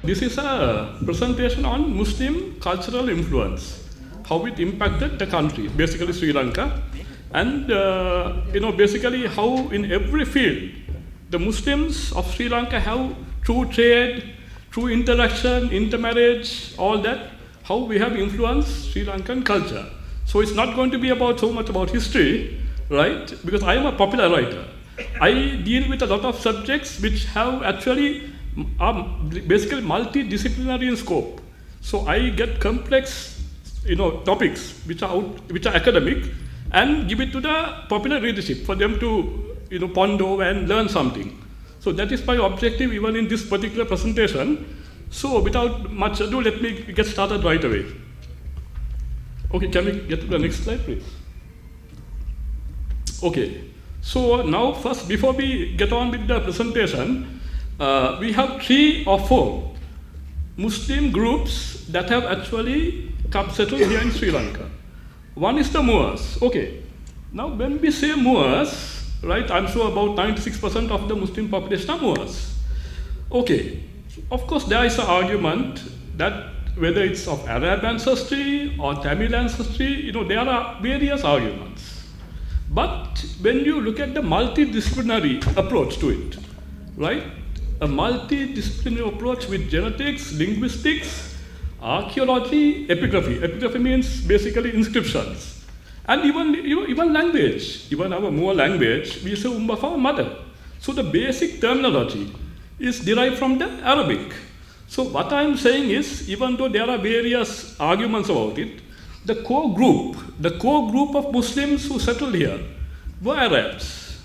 This is a presentation on Muslim cultural influence, how it impacted the country, basically Sri Lanka, and basically how in every field the Muslims of Sri Lanka have through trade, through interaction, intermarriage, all that, how we have influenced Sri Lankan culture. So it's not going to be about so much about history, right? Because I am a popular writer. I deal with a lot of subjects which have actually basically multidisciplinary in scope. So I get complex, topics which are academic, and give it to the popular readership for them to, ponder and learn something. So that is my objective even in this particular presentation. So without much ado, let me get started right away. Okay, can we get to the next slide, please? Okay, so now first, before we get on with the presentation, we have 3 or 4 Muslim groups that have actually come settled here in Sri Lanka. One is the Moors. Okay, now when we say Moors, right, I'm sure about 96% of the Muslim population are Moors. Okay, of course there is an argument that whether it's of Arab ancestry or Tamil ancestry, there are various arguments. But when you look at the multidisciplinary approach to it, right, a multidisciplinary approach with genetics, linguistics, archaeology, epigraphy. Epigraphy means basically inscriptions. And even language, even our Moor language, we say Umm of our mother. So the basic terminology is derived from the Arabic. So what I'm saying is, even though there are various arguments about it, the core group of Muslims who settled here were Arabs.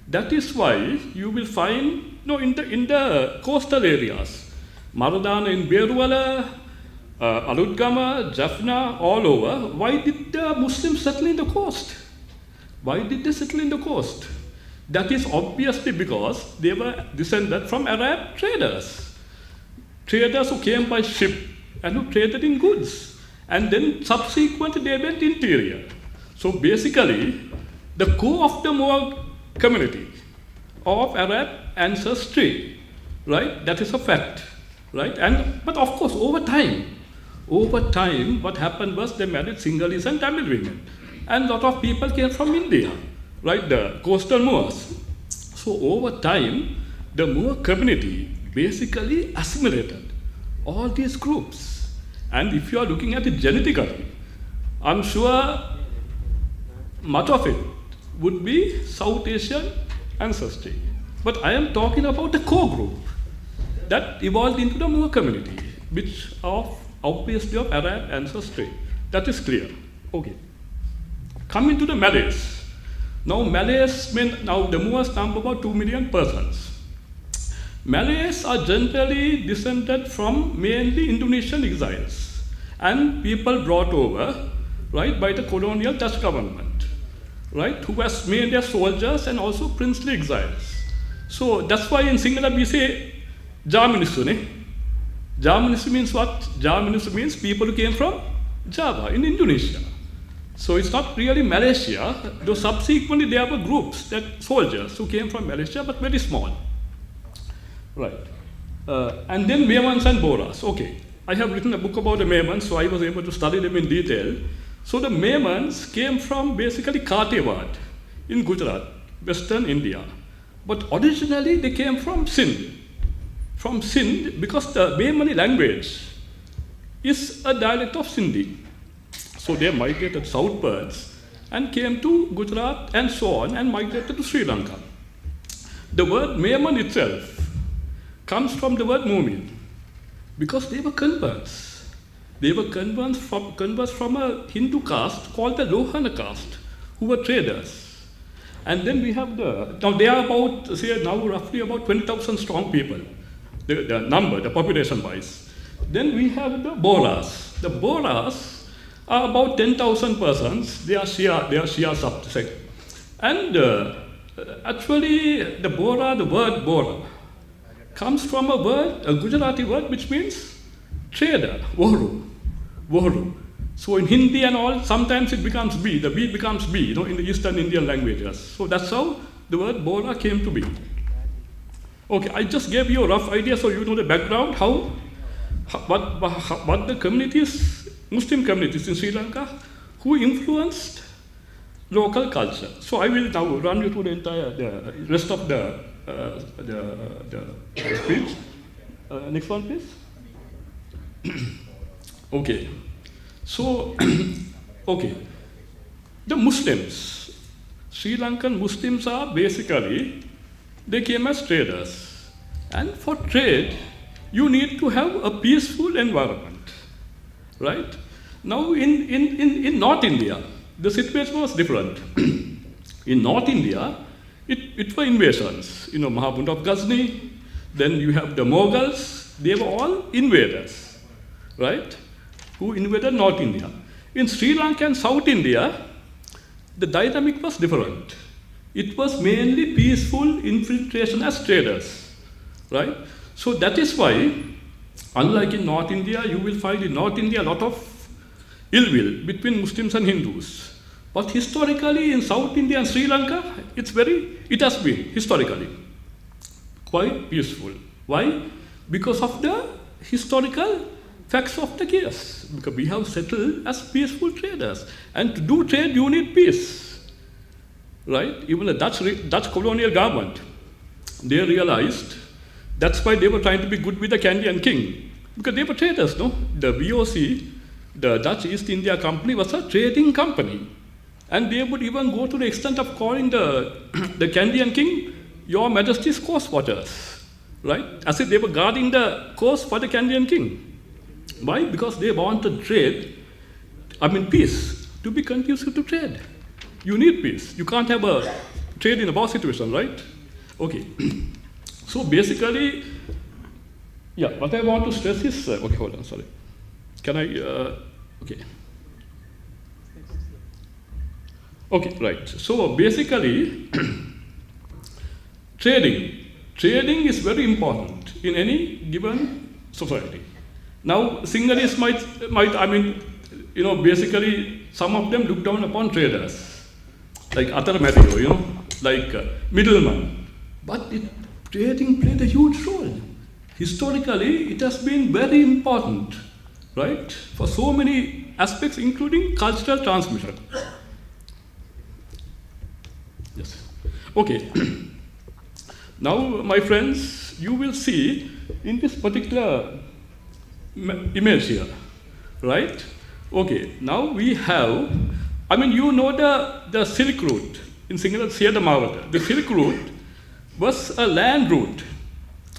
That is why you will find, in the coastal areas, Maradana in Beruwala, Aludgama, Jaffna, all over, why did the Muslims settle in the coast? Why did they settle in the coast? That is obviously because they were descended from Arab traders. Traders who came by ship and who traded in goods. And then subsequently they went interior. So basically, the core of the Moor community of Arab ancestry, right, that is a fact, right? But of course, over time, what happened was they married Sinhalese and Tamil women. And a lot of people came from India, right, the coastal Moors. So over time, the Moor community basically assimilated all these groups. And if you are looking at it genetically, I'm sure much of it would be South Asian ancestry. But I am talking about the core group that evolved into the Moor community, which obviously of Arab ancestry. That is clear. Okay. Coming to the Malays. Now the Moors number about 2 million persons. Malays are generally descended from mainly Indonesian exiles and people brought over, right, by the colonial Dutch government, right, who was mainly as soldiers and also princely exiles. So that's why in Sinhala we say Jaminisu. Jaminisu means what? Jaminisu means people who came from Java in Indonesia. So it's not really Malaysia, though subsequently there were groups, that soldiers who came from Malaysia, but very small. Right. And then Memons and Boras. Okay. I have written a book about the Memons, so I was able to study them in detail. So the Memons came from basically Kathiawar in Gujarat, Western India. But originally they came from Sindh. From Sindh, because the Memoni language is a dialect of Sindhi. So they migrated southwards and came to Gujarat and so on and migrated to Sri Lanka. The word Memon itself comes from the word Mumin, because they were converts. They were converts from a Hindu caste called the Lohana caste, who were traders. And then we have now they are roughly about 20,000 strong people, the population wise. Then we have the Boras. The Boras are about 10,000 persons. They are Shia subsect. And actually the word Bora, comes from a Gujarati word which means trader, Vohru. So in Hindi and all, sometimes it becomes B, the B becomes B, in the Eastern Indian languages. So that's how the word Bora came to be. Okay, I just gave you a rough idea so you know the background, what the communities, Muslim communities in Sri Lanka, who influenced local culture. So I will now run you through the rest of the speech. Next one, please. Okay. So, okay. The Muslims, Sri Lankan Muslims are basically, they came as traders. And for trade, you need to have a peaceful environment, right? Now in North India, the situation was different. In North India, it were invasions. You know, Mahabund of Ghazni, then you have the Mughals, they were all invaders, right? Who invaded North India. In Sri Lanka and South India, the dynamic was different. It was mainly peaceful infiltration as traders, right? So that is why, unlike in North India, you will find in North India a lot of ill will between Muslims and Hindus. But historically in South India and Sri Lanka, it has been historically quite peaceful. Why? Because of the historical facts of the case. Because we have settled as peaceful traders. And to do trade, you need peace, right? Even the Dutch colonial government, they realized that's why they were trying to be good with the Candian king. Because they were traders, no? The VOC, the Dutch East India Company, was a trading company. And they would even go to the extent of calling the Candian king, Your Majesty's coast waters, right? As if they were guarding the coast for the Candian king. Why? Because they wanted peace, to be conducive to trade. You need peace. You can't have a trade in a war situation, right? Okay. So basically, yeah, what I want to stress is, okay, hold on, sorry. Can I, okay. Okay, right. So basically, trading is very important in any given society. Now, Sinhalese might, basically, some of them look down upon traders, like Atharamadio, like middlemen. But trading played a huge role. Historically, it has been very important, right, for so many aspects, including cultural transmission. Yes. Okay. Now, my friends, you will see in this particular image here, right? Okay, now we have, the Silk Route in Sinhala, Siedamavata. The Silk Route was a land route,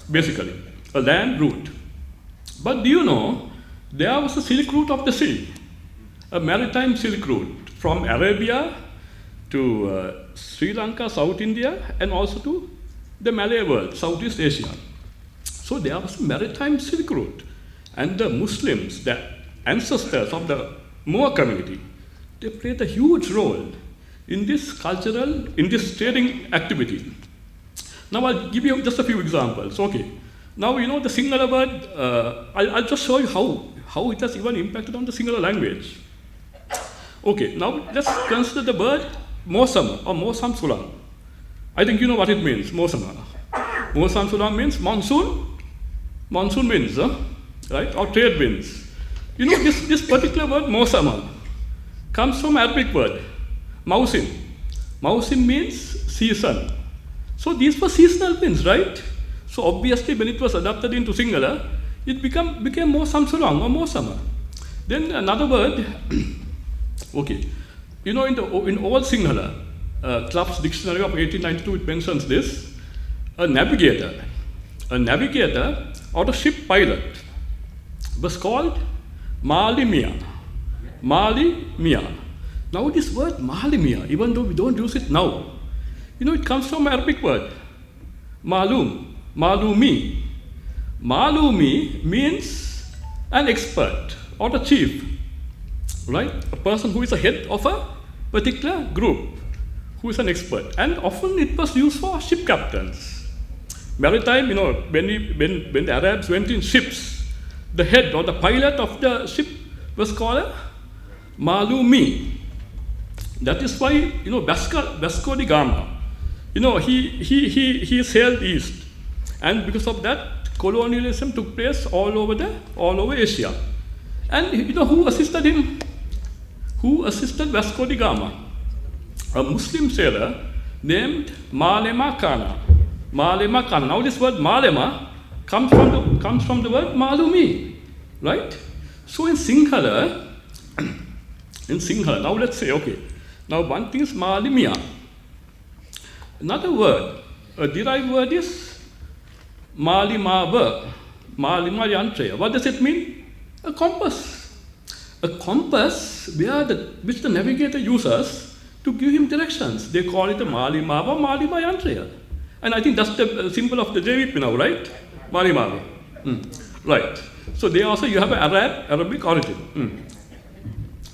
basically, a land route. But do you know, there was a Silk Route of the sea, a maritime Silk Route from Arabia to Sri Lanka, South India, and also to the Malay world, Southeast Asia. So there was a maritime Silk Route. And the Muslims, the ancestors of the Moor community, they played a huge role in this trading activity. Now I'll give you just a few examples. Okay. Now the Sinhala word, I'll just show you how it has even impacted on the Sinhala language. Okay, now let's consider the word Mosama or Mosam Sulam. I think you know what it means, Mosama. Mosam Sulam means monsoon. Monsoon winds, right? Or trade winds. This particular word, Mosama, comes from Arabic word, Mausim. Mausim means season. So these were seasonal winds, right? So obviously when it was adapted into Sinhala, it became Mosam Sulam or Mosama. Then another word, okay, in old Sinhala, Club's dictionary of 1892, it mentions this, a navigator or a ship pilot was called Malimia. Now this word Malimia, even though we don't use it now, it comes from Arabic word, malumi. Malumi means an expert or a chief, right? A person who is a head of a particular group, who is an expert. And often it was used for ship captains. Maritime, when the Arabs went in ships, the head or the pilot of the ship was called a malumi. That is why, Vasco da Gama, he sailed east. And because of that, colonialism took place all over Asia. And you know who assisted him? Who assisted Vasco da Gama? A Muslim sailor named Malema Kana. Malema Kana. Now this word Malema comes from the word Malumi, right? So in Sinhala, now let's say, okay, now one thing is Malimia. Another word, a derived word is Malimava, Malima Yantraya. What does it mean? A compass. A compass which the navigator uses to give him directions. They call it a Malimava, Malima Yantraya. And I think that's the symbol of the JVP now, right? Malimava. Right. So they also, you have an Arabic origin.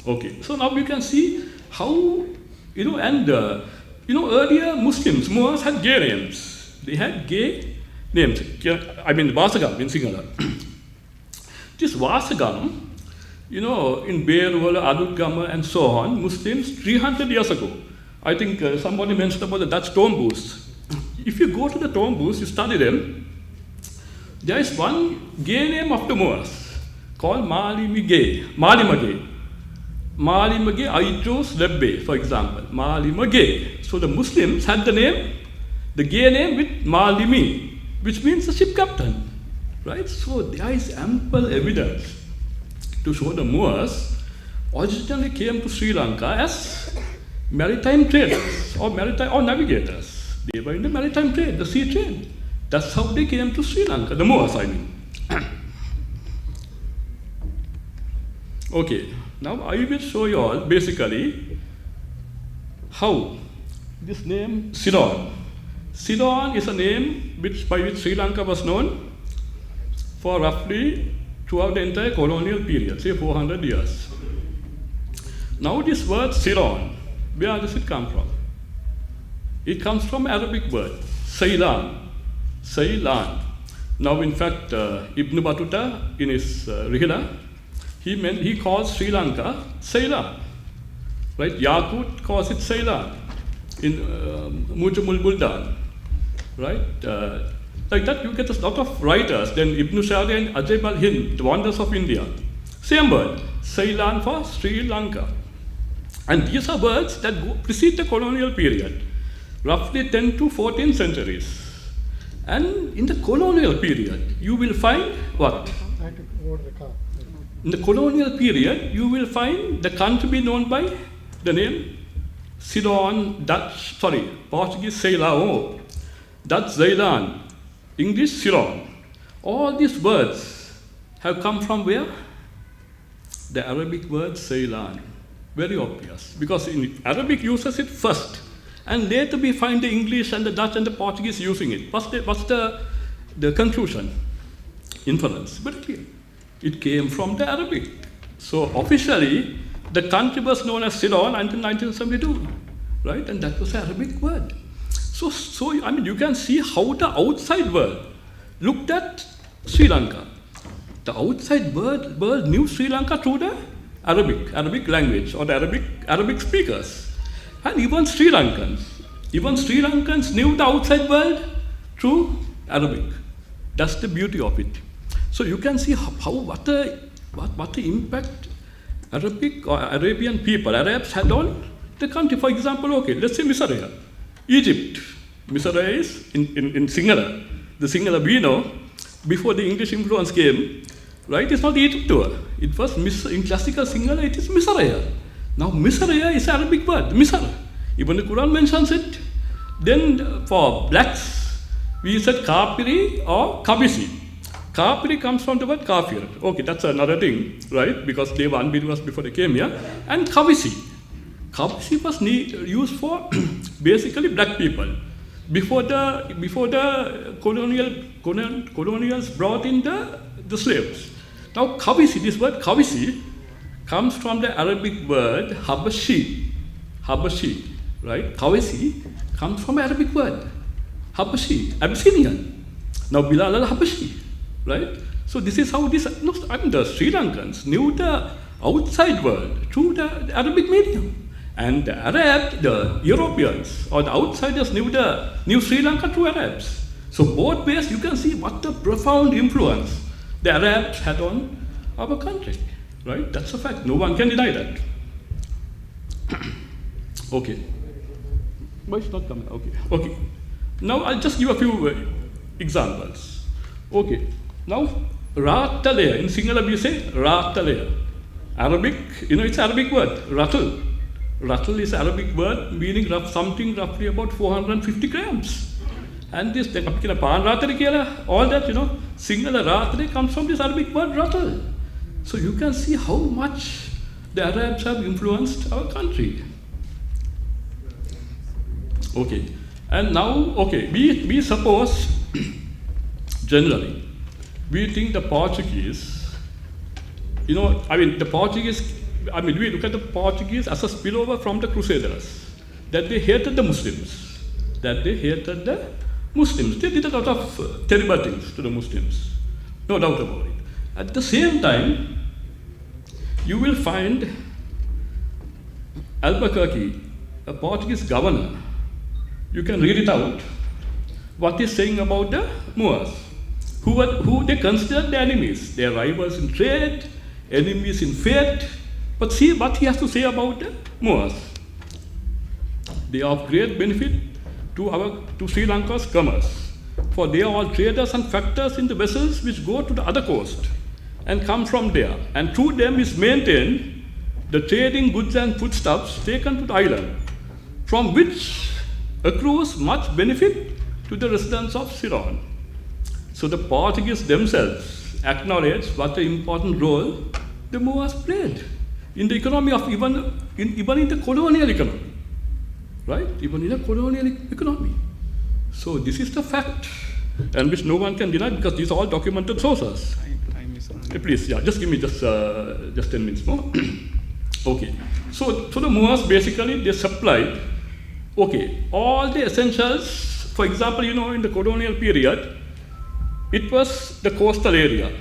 Okay. So now you can see how, earlier Muslims, Moors had gay names. They had gay names. I mean, Vasagam in Sinhala. This Vasagam, in Beerwala, Adudgama, and so on, Muslims 300 years ago, I think somebody mentioned about the Dutch tomboes. If you go to the tomboes, you study them, there is one gay name of the Moors called Malimage. Malimage Aitros Lebbe, for example. Malimage. So the Muslims had the gay name with Malimi, which means the ship captain. Right? So there is ample evidence to show the Moors originally came to Sri Lanka as maritime traders or navigators. They were in the maritime trade, the sea trade. That's how they came to Sri Lanka, the Moors, I mean. Okay, now I will show you all basically how this name Ceylon. Ceylon is a name by which Sri Lanka was known for roughly throughout the entire colonial period, say 400 years. Now this word Ceylon, where does it come from? It comes from Arabic word, Ceylan. Ceylan. Now in fact, Ibn Battuta in his Rihla, he calls Sri Lanka Ceylan. Right? Yakut calls it Ceylan in Mujamul Buldan. Right? Like that, you get a lot of writers. Then Ibn Shadi and Ajay Bal Hind, the wonders of India. Same word, Ceylan for Sri Lanka. And these are words that precede the colonial period, roughly 10 to 14 centuries. And in the colonial period, you will find what? In the colonial period, you will find the country be known by the name Ceylon, Portuguese Ceylão, Dutch Ceylan, English Ceylon. All these words have come from where? The Arabic word Ceylan. Very obvious, because in Arabic uses it first, and later we find the English and the Dutch and the Portuguese using it. What's the conclusion? Inference, very clear. It came from the Arabic. So officially, the country was known as Ceylon until 1972, right? And that was the Arabic word. So I mean, you can see how the outside world looked at Sri Lanka. The outside world knew Sri Lanka through the Arabic language or the Arabic speakers. And even Sri Lankans knew the outside world through Arabic. That's the beauty of it. So you can see what the impact Arabic or Arabian people, Arabs had on the country. For example, okay, let's say Misraya, Egypt. Misraya is in Sinhala. The Sinhala we know, before the English influence came, right? It's not Egypt tour. It was in classical Sinhala, it is Misraya. Now Misraya is an Arabic word, Misr. Even the Quran mentions it. Then for blacks, we said Kapiri or Kabisi. Kapiri comes from the word kafir. Okay, that's another thing, right? Because they were unbelievers before they came here. And Kabisi. Kabisi was used for basically black people. Before the colonials brought in the slaves. Now Kabisi, this word Kabisi comes from the Arabic word Habashi. Habashi, right? Kabisi comes from Arabic word Habashi, Abyssinian. Now Bilal al-Habashi, right? So this is how the Sri Lankans knew the outside world through the Arabic medium. And the Europeans or the outsiders knew Sri Lanka through Arabs. So both ways you can see what the profound influence the Arabs had on our country, right? That's a fact. No one can deny that. Okay. Why it's not coming? Okay. Okay. Now I'll just give a few examples. Okay. Now, Ratalaya. In Sinhala we say Ratalaya. Arabic, it's Arabic word, Ratul. Ratul is Arabic word meaning something roughly about 450 grams. And this, all that, Sinhala Ratale comes from this Arabic word Ratul. So you can see how much the Arabs have influenced our country. Okay. And now, okay, we suppose, generally, we think the Portuguese, we look at the Portuguese as a spillover from the Crusaders, that they hated the Muslims. They did a lot of terrible things to the Muslims, no doubt about it. At the same time, you will find Albuquerque, a Portuguese governor. You can read it out, what he's saying about the Moors, who they considered their enemies, their rivals in trade, enemies in faith. But see what he has to say about the Moors. They are of great benefit to Sri Lanka's commerce, for they are all traders and factors in the vessels which go to the other coast and come from there, and through them is maintained the trading goods and foodstuffs taken to the island, from which accrues much benefit to the residents of Ceylon. So the Portuguese themselves acknowledge what an important role the Moors played in the economy of even in the colonial economy, right? Even in the colonial economy. So this is the fact, and which no one can deny because these are all documented sources. Please, just give me just 10 minutes more. Okay. So the Moors basically they supplied, all the essentials. For example, in the colonial period, it was the coastal area,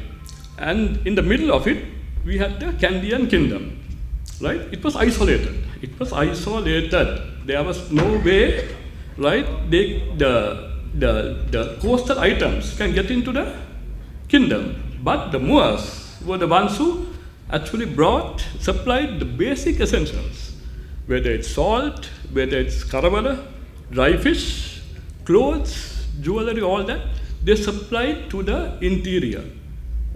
and in the middle of it, we had the Candian kingdom, right? It was isolated. There was no way, right? The coastal items can get into the kingdom. But the Moors were the ones who actually supplied the basic essentials, whether it's salt, whether it's caravana, dry fish, clothes, jewelry, all that, they supplied to the interior,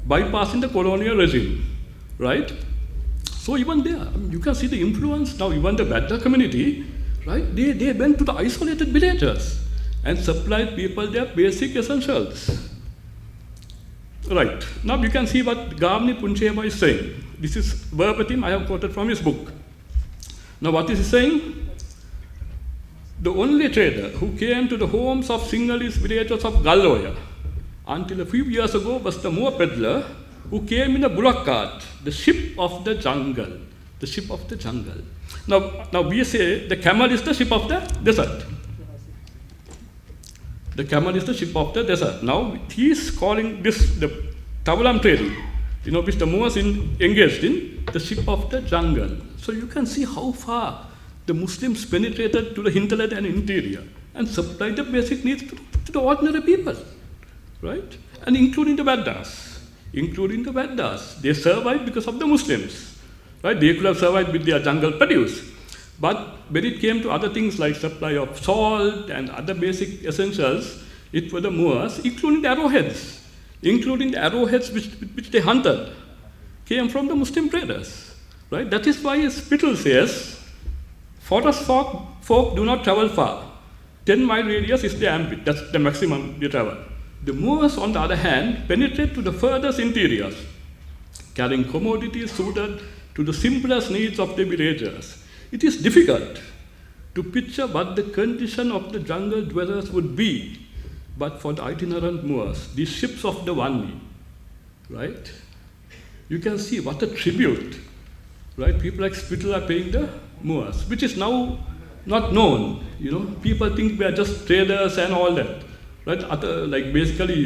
bypassing the colonial regime, right? So even there, you can see the influence now, even the Badda community, right? They went to the isolated villages and supplied people their basic essentials. Right, now you can see what Gavni Puncheva is saying. This is verbatim, I have quoted from his book. Now what is he saying? The only trader who came to the homes of Sinhalese villagers of Galloya until a few years ago was the Moor peddler who came in a bullock cart, the ship of the jungle. The ship of the jungle. Now we say the camel is the ship of the desert. The camel is the ship of the desert. Now he is calling this the Tavalam trading, which the Moors engaged in, the ship of the jungle. So you can see how far the Muslims penetrated to the hinterland and interior and supplied the basic needs to the ordinary people, right? And including the Baddas. They survived because of the Muslims, right? They could have survived with their jungle produce. But when it came to other things like supply of salt and other basic essentials, it were the Moors, including the arrowheads which they hunted, came from the Muslim traders, right? That is why Spittle says, forest folk do not travel far. 10-mile radius is the ambit, that's the maximum they travel. The Moors, on the other hand, penetrate to the furthest interiors, carrying commodities suited to the simplest needs of the villagers. It is difficult to picture what the condition of the jungle dwellers would be, but for the itinerant Moors, these ships of the Wani, right? You can see what a tribute, right? People like Spittle are paying the Moors, which is now not known. People think we are just traders and all that, right? Basically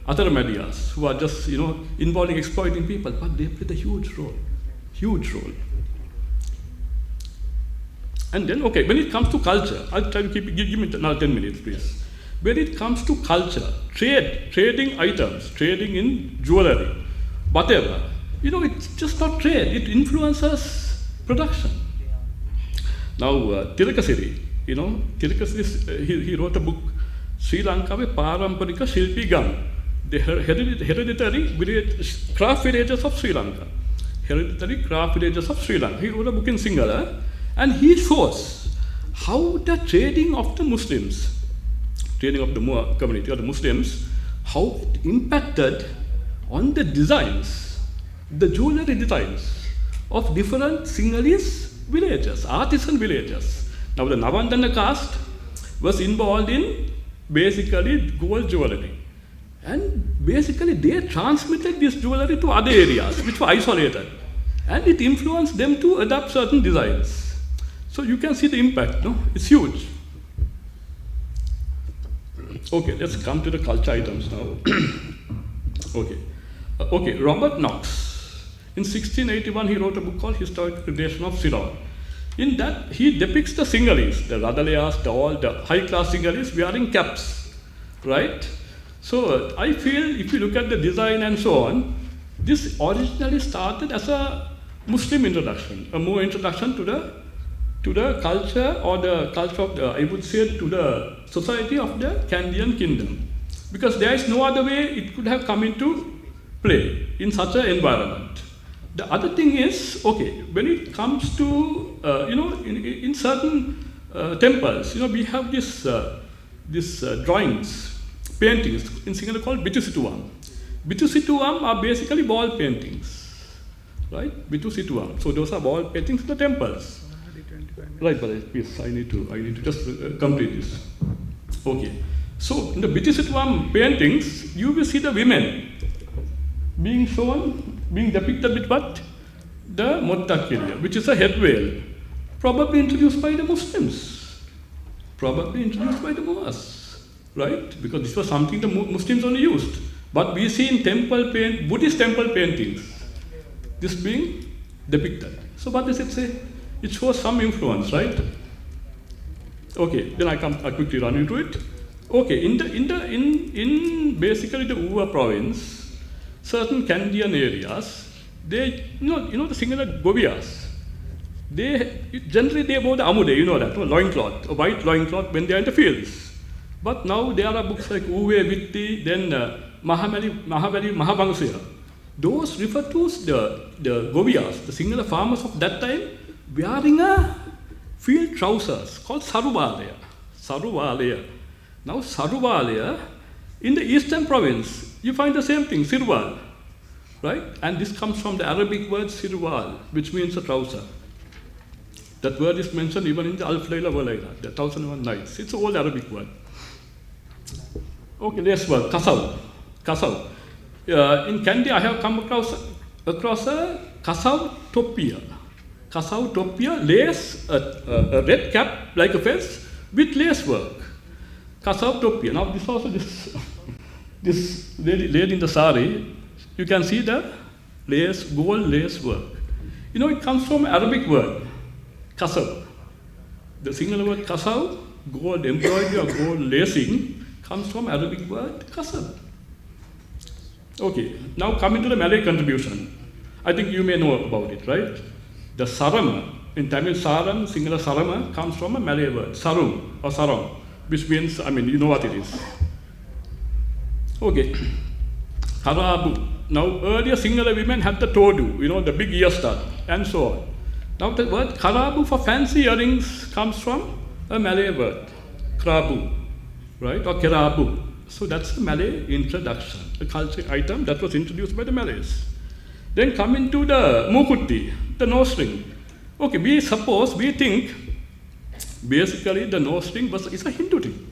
Atharmadias who are just involved in exploiting people, but they played a huge role. And then, when it comes to culture, I'll try to give me another 10 minutes, please. when it comes to culture, trading items, trading in jewelry, whatever, it's just not trade, it influences production. Now, Tirakasiri, Tirakasiri, he wrote a book, Sri Lanka Paramparika Shilpi Gang, the hereditary craft villages of Sri Lanka. Hereditary craft villages of Sri Lanka. He wrote a book in Sinhala, and he shows how the trading of the Muslims, trading of the Moor community or the Muslims, how it impacted on the designs, the jewelry designs of different Sinhalese villages, artisan villages. Now the Navandana caste was involved in basically gold jewelry. And basically they transmitted this jewelry to other areas which were isolated. And it influenced them to adopt certain designs. So you can see the impact, no? It's huge. Okay, let's come to the culture items now. Okay, Robert Knox. In 1681, he wrote a book called Historical Relation of Ceylon. In that, he depicts the Sinhalese, the Radalayas, the high-class Sinhalese wearing caps, right? So I feel if you look at the design and so on, this originally started as a Muslim introduction, a more introduction to the culture or the culture of I would say to the society of the Kandyan kingdom. Because there is no other way it could have come into play in such an environment. The other thing is, okay, when it comes to, in certain temples, we have this drawings, paintings in Sinhala called Bitusituam. Bitusituam are basically wall paintings, right? Bitusituam. So those are wall paintings in the temples. Right, but please, I need to just complete this. Okay. So in the Bitusituam paintings, you will see the women being shown, being depicted with what? The Mottakirya, which is a head veil, probably introduced by the Muslims, probably introduced by the Moors, right? Because this was something the Muslims only used. But we see in Buddhist temple paintings, this being depicted. So what does it say? It shows some influence, right? Okay, then I quickly run into it. Okay, in basically the Uva province, certain Kandyan areas, they, the Sinhala Goviyas, generally they wore the amude, that, loincloth, a white loincloth when they are in the fields. But now there are books like Uve Vitti, then Mahavali Mahavangsiya. Those refer to the Goviyas, the Sinhala farmers of that time, wearing a field trousers called Saruvalaya. Saruvalaya. Now Saruvalaya, in the eastern province, you find the same thing, Sirwal, right? And this comes from the Arabic word Sirwal, which means a trouser. That word is mentioned even in the Alf Layla wa Layla, the 1001 Nights. It's an old Arabic word. Okay, next word, Kasav. Kasav. In Kandy, I have come across a Kasav Topia. Kasav Topia, lace, a red cap like a fez with lace work. Kasav Topia. Now this also this lady in the sari, you can see the lace, gold lace work. It comes from Arabic word, kasav. The single word kasav, gold embroidery or gold lacing, comes from Arabic word kasav. Okay, now coming to the Malay contribution. I think you may know about it, right? The sarama, in Tamil saram, singular sarama, comes from a Malay word, sarum or sarong, which means, you know what it is. Okay, Karabu. Now, earlier Sinhala women had the todu, the big ear stud, and so on. Now, the word Karabu for fancy earrings comes from a Malay word, Krabu, right, or Kerabu. So that's the Malay introduction, a culture item that was introduced by the Malays. Then coming to the Mukutti, the nose ring. Okay, we think, basically the nose ring is a Hindu thing,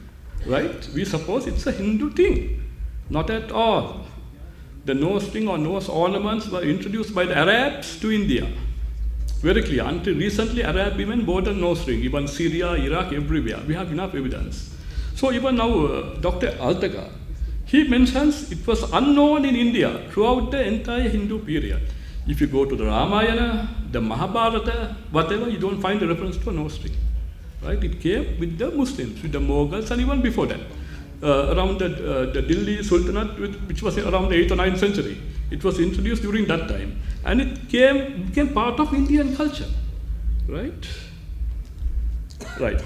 right? We suppose it's a Hindu thing. Not at all. The nose ring or nose ornaments were introduced by the Arabs to India. Very clear. Until recently, Arab women wore the nose ring, even Syria, Iraq, everywhere. We have enough evidence. So even now, Dr. Altaka, he mentions it was unknown in India throughout the entire Hindu period. If you go to the Ramayana, the Mahabharata, whatever, you don't find a reference to a nose ring. Right? It came with the Muslims, with the Mughals, and even before that. around the Delhi Sultanate, which was around the 8th or 9th century. It was introduced during that time. And it became part of Indian culture, right? Right.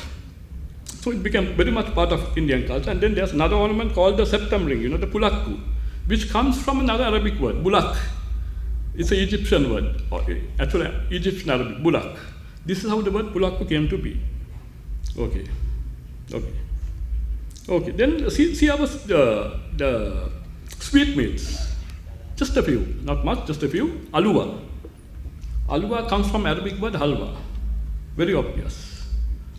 So it became very much part of Indian culture. And then there's another ornament called the septum ring, the pulakku, which comes from another Arabic word, bulak. It's an Egyptian word, or actually Egyptian Arabic, bulak. This is how the word pulakku came to be. Okay. Then see our the sweetmeats. Just a few, not much, just a few. Alua. Alua comes from Arabic word halwa. Very obvious.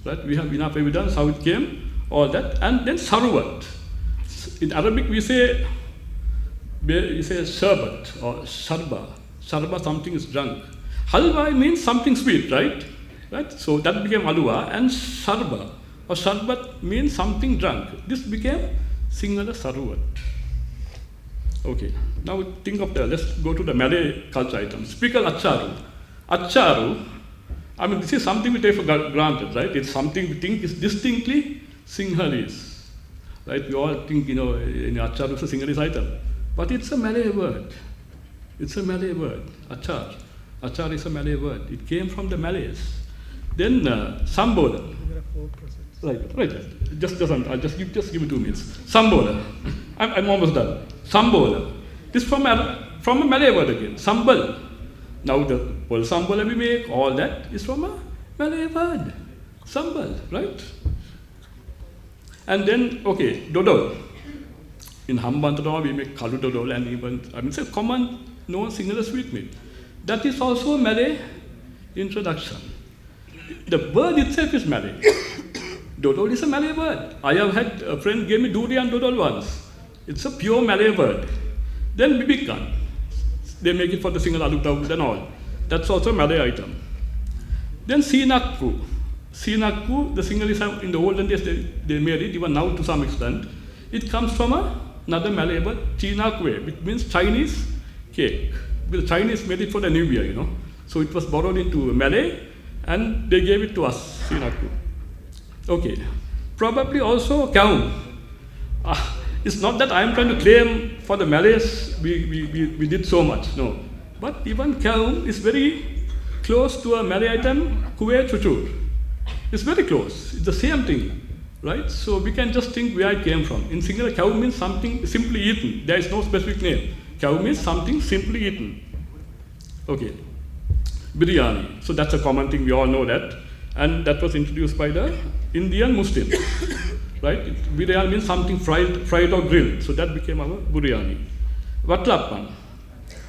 Right? We have enough evidence how it came, all that. And then saruvat. In Arabic we say sharbat or sharba. Sharba, something is drunk. Halwa means something sweet, right? So that became alua. And sharba or sharbat means something drunk. This became Sinhala saruvat. Okay, now think of let's go to the Malay culture items. Pickle acharu. Acharu, I mean, this is something we take for granted, right? It's something we think is distinctly Sinhalese, right? We all think, acharu is a Sinhalese item. But it's a Malay word. It's a Malay word, achar. Achar is a Malay word. It came from the Malays. Then sambola. There are 4 processes. Right. I'll just give me 2 minutes. Sambola. I'm almost done. Sambola. This from a Malay word again. Sambal. Now the whole sambola we make, all that is from a Malay word. Sambal, right? And then, dodol. In Hambantanawa we make kalu dodol, and even, it's a common known Sinhala sweetmeat. That is also a Malay introduction. The word itself is Malay. Dodol is a Malay word. I have had a friend gave me durian dodol once. It's a pure Malay word. Then bibikan. They make it for the Sinhala alu tawud and all. That's also a Malay item. Then sinakku. Sinakku, the Sinhalese have, in the olden days, they made it, even now to some extent. It comes from another Malay word, chinakwe, which means Chinese cake. The Chinese made it for the New Year, So it was borrowed into Malay, and they gave it to us, sinakku. Okay. Probably also kaum. It's not that I am trying to claim for the Malays we did so much, no. But even kaum is very close to a Malay item, kue cucur. It's very close. It's the same thing, right? So we can just think where it came from. In Sinhala, kaum means something simply eaten. There is no specific name. Kaum means something simply eaten. Okay. Biryani. So that's a common thing, we all know that. And that was introduced by the Indian Muslims. Right? Biryani means something fried or grilled. So that became our biryani. Vatlapang.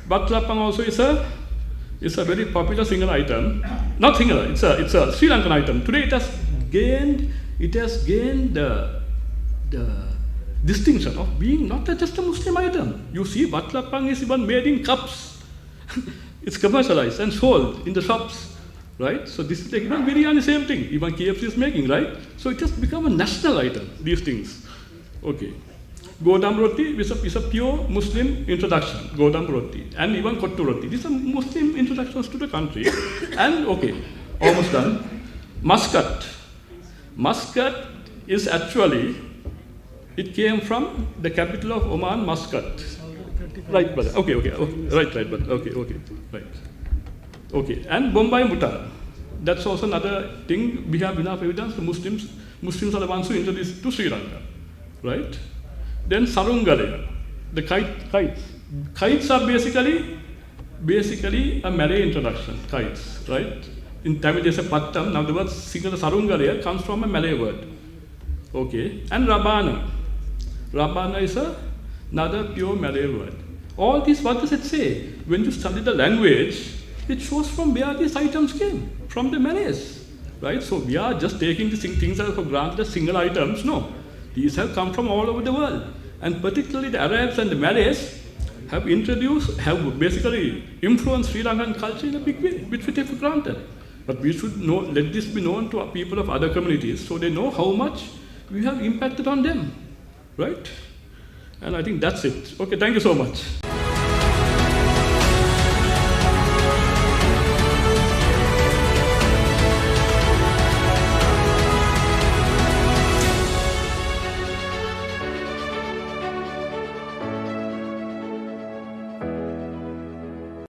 Vatlapang also is a very popular Sinhala item. Not Sinhala, it's a Sri Lankan item. Today it has gained the distinction of being not just a Muslim item. You see, Vatlapang is even made in cups. It's commercialized and sold in the shops. Right? So this is like even biryani, same thing. Even KFC is making, right? So it has become a national item, these things. Okay. Godam roti is a pure Muslim introduction. Godam roti. And even kottu roti. These are Muslim introductions to the country. And almost done. Muscat. Muscat is actually, it came from the capital of Oman, Muscat. Right, brother. Okay. Right, brother. Okay. Right. Okay, and Bombay Mutar. That's also another thing. We have enough evidence. Muslims are the ones who introduced to Sri Lanka, right? Then Sarungalaya, the kites. Kites are basically a Malay introduction. Kites, right? In Tamil there's a pattam. Now the word Sarungalaya comes from a Malay word. Okay, and Rabana. Rabana is another pure Malay word. All these, what does it say? When you study the language, it shows from where these items came, from the Malays, right? So we are just taking these things as for granted as single items. No, these have come from all over the world, and particularly the Arabs and the Malays have basically influenced Sri Lankan culture in a big way, which we take for granted. But we should let this be known to our people of other communities, so they know how much we have impacted on them, right? And I think that's it. Okay, thank you so much.